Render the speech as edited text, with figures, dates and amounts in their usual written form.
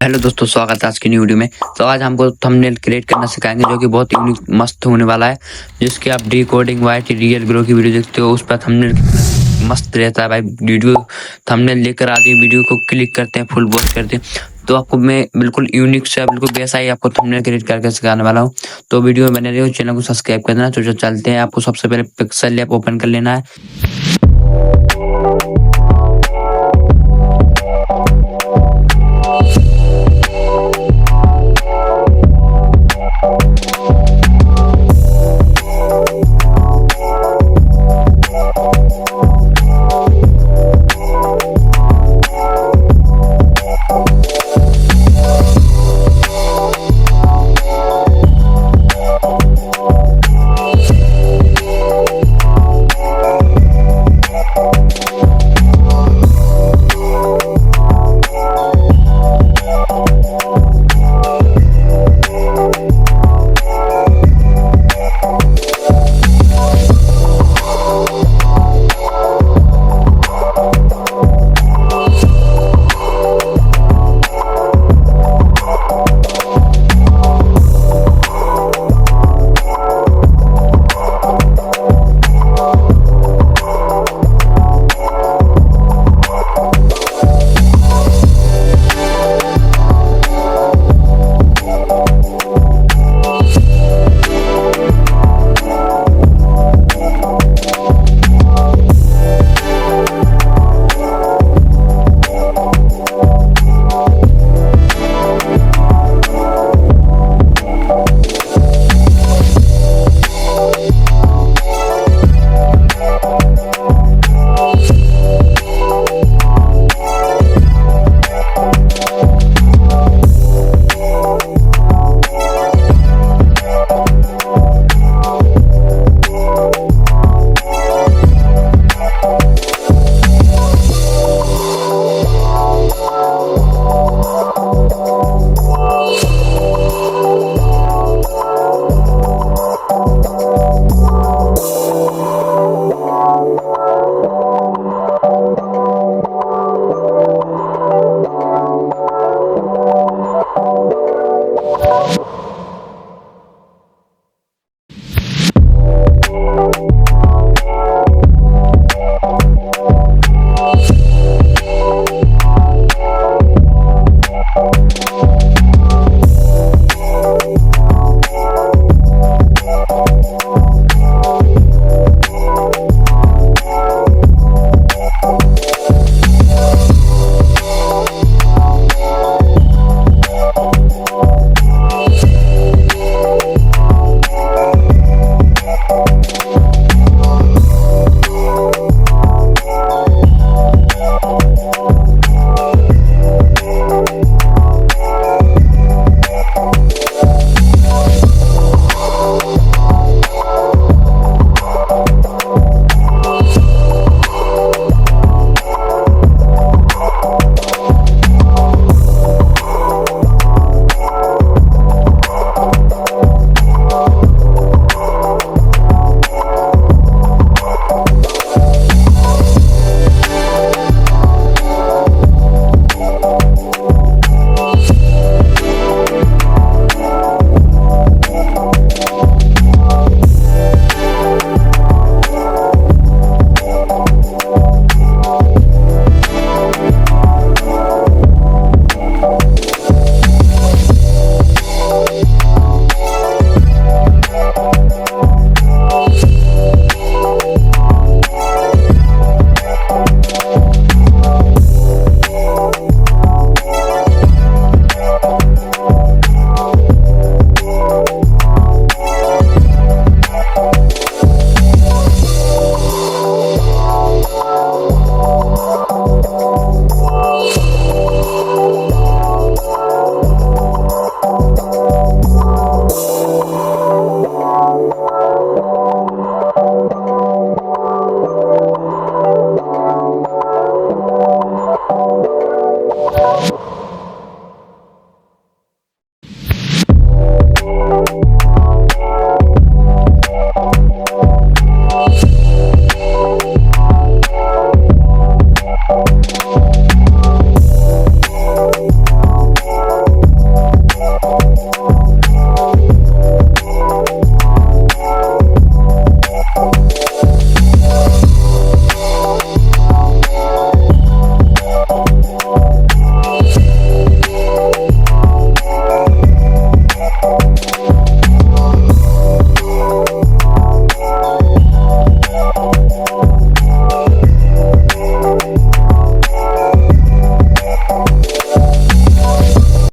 हेलो दोस्तों, स्वागत है आज की न्यू वीडियो में। तो आज हमको थंबनेल क्रिएट करना सिखाएंगे जो कि बहुत यूनिक मस्त होने वाला है। जिसके आप डिकोडिंग वाइट रियल ग्रो की वीडियो देखते हो, उस पर थंबनेल कितना मस्त रहता है भाई। वीडियो थंबनेल लेकर आते हैं, वीडियो को क्लिक करते हैं, फुल वॉच करते हैं, तो आपको मैं बिल्कुल यूनिक से बिल्कुल वैसा ही आपको थंबनेल क्रिएट करके सिखाने वाला हूँ। तो वीडियो में बने रहिए, चैनल को सब्सक्राइब कर देना। तो जो चलते हैं, आपको सबसे पहले पिक्सल ऐप ओपन कर लेना है।